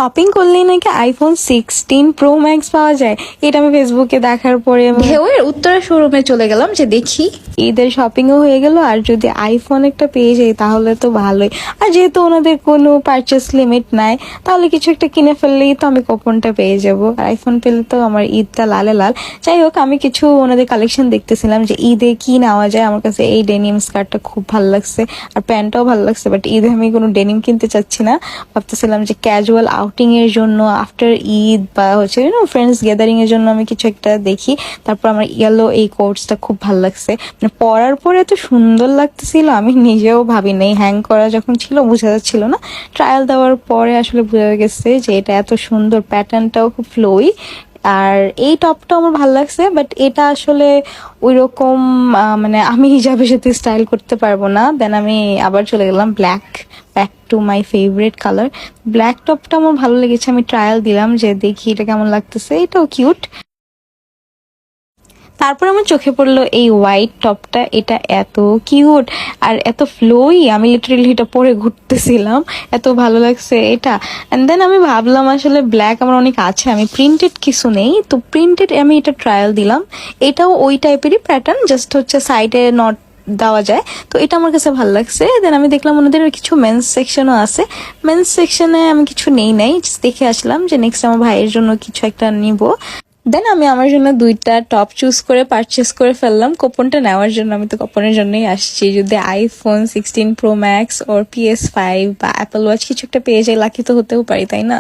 Shopping করলেই নাকি iPhone 16 pro max পাওয়া যায়। এটা আমি ফেসবুকে দেখার পরে ঢেউয়ের উত্তরা শোরুমে চলে গেলাম যে দেখি। ঈদের শপিংও হয়ে গেল, আর যদি আইফোন একটা পেয়ে যাই তাহলে তো ভালোই। আর যেহেতু ওনাদের কোনো পারচেস লিমিট নাই, তাহলে কিছু একটা কিনে ফেললেই তো আমি কুপনটা পেয়ে যাব। আর আইফোন পেলে তো আমার ঈদটা লালে লাল। যাই হোক, আমি কিছু ওনাদের কালেকশন দেখতেছিলাম যে ঈদে কি নেওয়া যায়। আমার কাছে এই ডেনিম স্কার্টটা খুব ভালো লাগছে, আর প্যান্টটাও ভালো লাগছে, বাট ঈদে আমি কোনো ডেনিম কিনতে চাচ্ছি না। ভাবতেছিলাম যে ক্যাজুয়াল আউটিং এর জন্য আফটার ঈদ বা হচ্ছে ফ্রেন্ডস গ্যাদারিং এর জন্য আমি কিছু একটা দেখি। তারপর আমার ইয়েলো এই কোটসটা খুব ভালো লাগছে, মানে পরার পরে এত সুন্দর লাগতেছিল আমি নিজেও ভাবি নাই। হ্যাং করা যখন ছিল বোঝা যাচ্ছিল না, ট্রায়াল দেওয়ার পরে আসলে বোঝা গেছে যে এটা এত সুন্দর, প্যাটার্নটাও খুব ফ্লোই। আর এই টপটা আমার ভালো লাগছে, বাট এটা আসলে ওই রকম মানে আমি হিজাবের সাথে স্টাইল করতে পারবো না। দেন আমি আবার চলে গেলাম back to my favourite colour. Black টপটা আমার ভালো লেগেছে, আমি ট্রায়াল দিলাম যে দেখি এটা কেমন লাগতেছে। এটাও কিউট। তারপর আমার চোখে পড়লো এই হোয়াইট টপটা। এটা এত কিউট আর এত ফ্লোই, আমি লিটারেলি এটা পরে ঘুরতেছিলাম, এত ভালো লাগছে এটা। এন্ড দেন আমি ভাবলাম আসলে ব্ল্যাক আমার অনেক আছে, আমি প্রিন্টেড কিছু নেই, তো প্রিন্টেড আমি এটা ট্রায়াল দিলাম। এটাও ওই টাইপেরই প্যাটার্ন, জাস্ট হচ্ছে সাইডে নট দেওয়া যায়, তো এটা আমার কাছে ভালো লাগছে। দেন আমি দেখলাম ওনাদের কিছু মেন্স সেকশনও আছে। মেন্স সেকশনে আমি কিছু নেই নাই, জাস্ট দেখে আসলাম যে নেক্সট আমার ভাইয়ের জন্য কিছু একটা নিব। দেন আমি আমার জন্য দুইটা টপ চুজ করে পারচেস করে ফেললাম কুপনটা নেওয়ার জন্য। আমি তো কুপনের জন্যই আসছি, যদি আইফোন 16 প্রো ম্যাক্স ওর PS5 বা অ্যাপল ওয়াচ কিছু একটা পেয়ে যাই, লাকি তো হতেও পারি, তাই না?